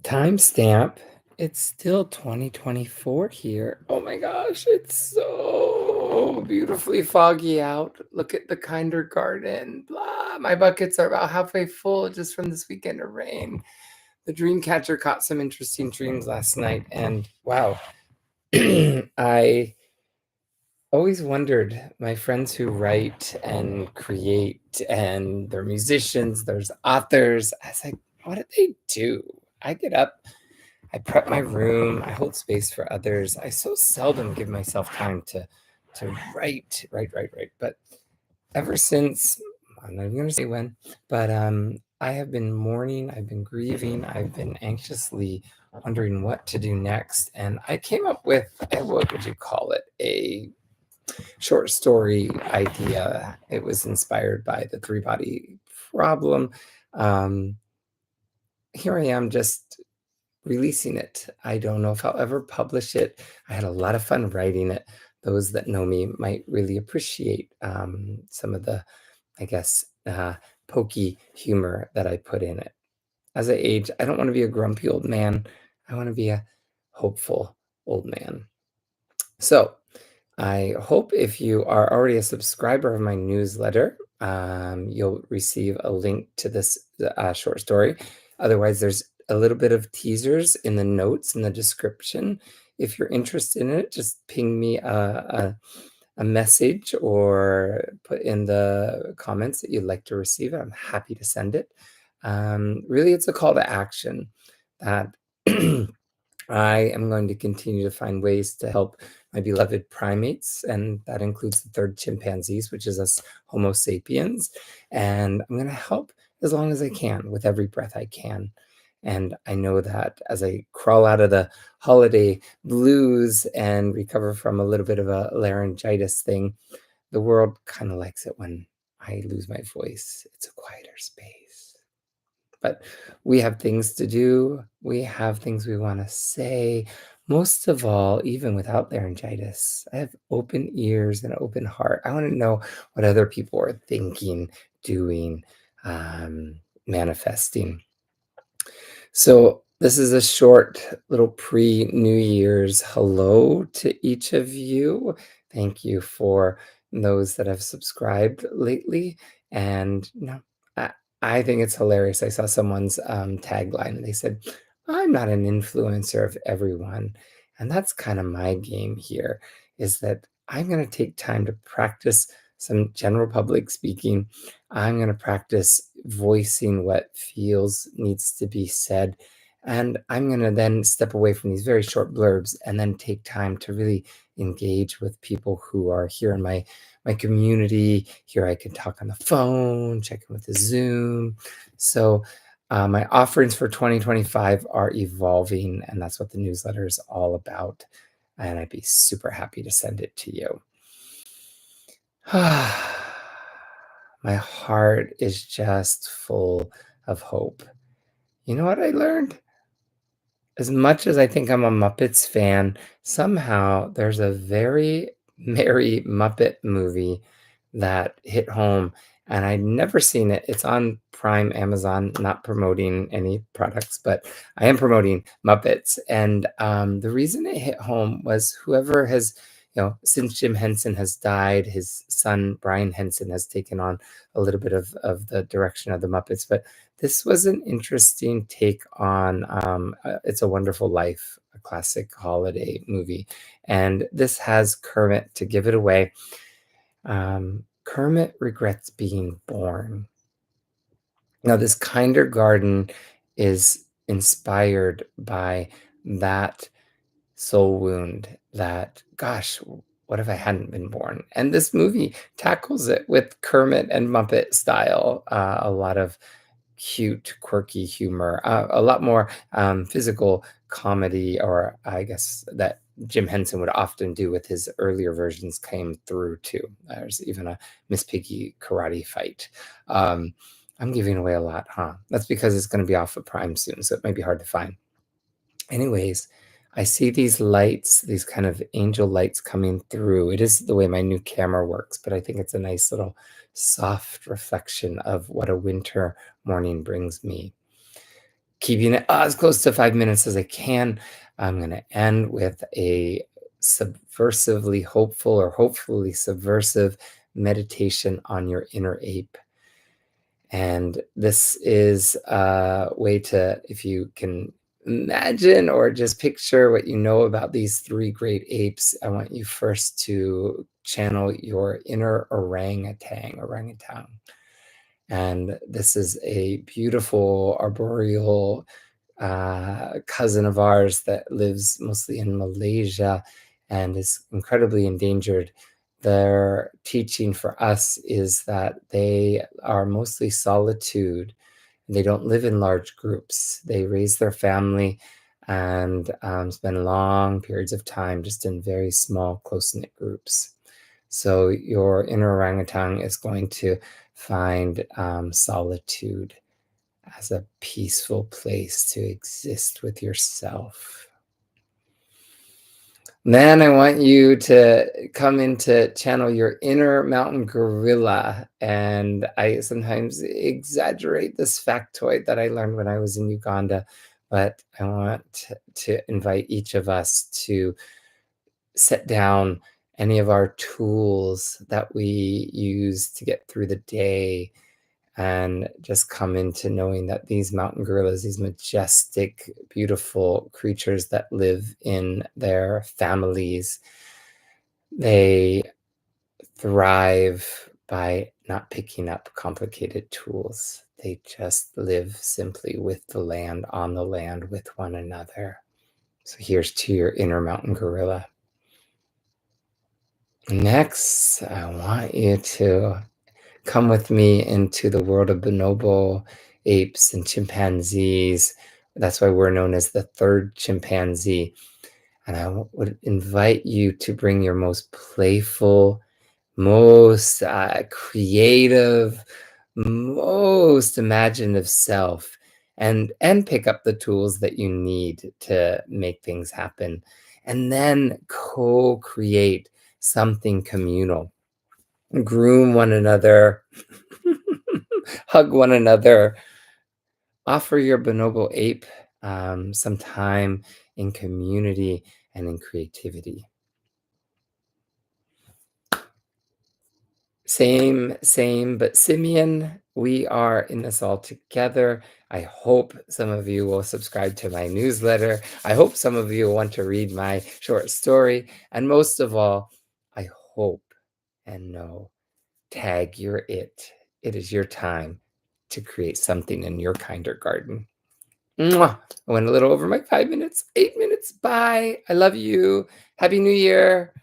Timestamp. It's still 2024 here. Oh my gosh, it's so beautifully foggy out. Look at the KinderGarden. Blah. My buckets are about halfway full just from this weekend of rain. The dream catcher caught some interesting dreams last night, and wow, I always wondered my friends who write and create and they're musicians, there's authors. I was like, what do they do? I get up, I prep my room, I hold space for others. I so seldom give myself time to write. But ever since, I'm not even gonna say when, but I have been mourning, I've been grieving, I've been anxiously wondering what to do next. And I came up with, what would you call it? A short story idea. It was inspired by the three body problem. Um, Here I am just releasing it. I don't know if I'll ever publish it. I had a lot of fun writing it. Those that know me might really appreciate some of the, I guess, pokey humor that I put in it. As I age, I don't want to be a grumpy old man. I want to be a hopeful old man. So I hope if you are already a subscriber of my newsletter, you'll receive a link to this short story. Otherwise, there's a little bit of teasers in the notes in the description. If you're interested in it, just ping me a message or put in the comments that you'd like to receive it. I'm happy to send it. Really, it's a call to action that I am going to continue to find ways to help my beloved primates, and that includes the third chimpanzees, which is us Homo sapiens. And I'm going to help as long as I can with every breath I can. And I know that as I crawl out of the holiday blues and recover from a little bit of a laryngitis thing, the world kind of likes it when I lose my voice. It's a quieter space. But we have things to do. We have things we want to say. Most of all, even without laryngitis, I have open ears and an open heart. I want to know what other people are thinking, doing, manifesting. So, this is a short little pre New Year's hello to each of you. Thank you for those that have subscribed lately. And I think it's hilarious. I saw someone's tagline and they said, I'm not an influencer of everyone. And that's kind of my game here, is that I'm going to take time to practice some general public speaking. I'm going to practice voicing what feels needs to be said. And I'm going to then step away from these very short blurbs and then take time to really engage with people who are here in my community. Here I can talk on the phone, check in with the Zoom. So my offerings for 2025 are evolving, and that's what the newsletter is all about. And I'd be super happy to send it to you. My heart is just full of hope. You know what I learned? As much as I think I'm a Muppets fan, somehow there's a very merry Muppet movie that hit home, and I'd never seen it. It's on Prime Amazon, not promoting any products, but I am promoting Muppets. And the reason it hit home was whoever has, since Jim Henson has died, his son Brian Henson has taken on a little bit of the direction of the Muppets. But this was an interesting take on It's a Wonderful Life, a classic holiday movie. And this has Kermit, to give it away. Kermit regrets being born. Now, this KinderGarden is inspired by that soul wound that, gosh, what if I hadn't been born? And this movie tackles it with Kermit and Muppet style, a lot of cute, quirky humor, a lot more physical comedy, or I guess that Jim Henson would often do with his earlier versions, came through too. There's even a Miss Piggy karate fight. I'm giving away a lot, huh? That's because it's going to be off of Prime soon, so it might be hard to find. Anyways, I see these lights, these kind of angel lights coming through. It is the way my new camera works, but I think it's a nice little soft reflection of what a winter morning brings me. keeping it as close to 5 minutes as I can. I'm going to end with a subversively hopeful or hopefully subversive meditation on your inner ape. And this is a way to, if you can imagine or just picture what you know about these three great apes, I want you first to channel your inner orangutan. And this is a beautiful arboreal cousin of ours that lives mostly in Malaysia and is incredibly endangered. Their teaching for us is that they are mostly solitude. They don't live in large groups. They raise their family and spend long periods of time just in very small, close-knit groups. So your inner orangutan is going to find solitude as a peaceful place to exist with yourself. Then I want you to come into channel your inner mountain gorilla. And I sometimes exaggerate this factoid that I learned when I was in Uganda, but I want to invite each of us to set down any of our tools that we use to get through the day and just come into knowing that these mountain gorillas, these majestic, beautiful creatures that live in their families, they thrive by not picking up complicated tools. They just live simply with the land, on the land, with one another. So here's to your inner mountain gorilla. Next, I want you to come with me into the world of bonobo apes and chimpanzees. That's why we're known as the third chimpanzee. And I would invite you to bring your most playful, most creative, most imaginative self and pick up the tools that you need to make things happen. And then co-create something communal. Groom one another, hug one another, offer your bonobo ape some time in community and in creativity. Same, but Simeon, we are in this all together. I hope some of you will subscribe to my newsletter. I hope some of you want to read my short story. And most of all, I hope and know, tag your it. It is your time to create something in your KinderGarden. Mwah! I went a little over my 5 minutes, 8 minutes. Bye. I love you. Happy New Year.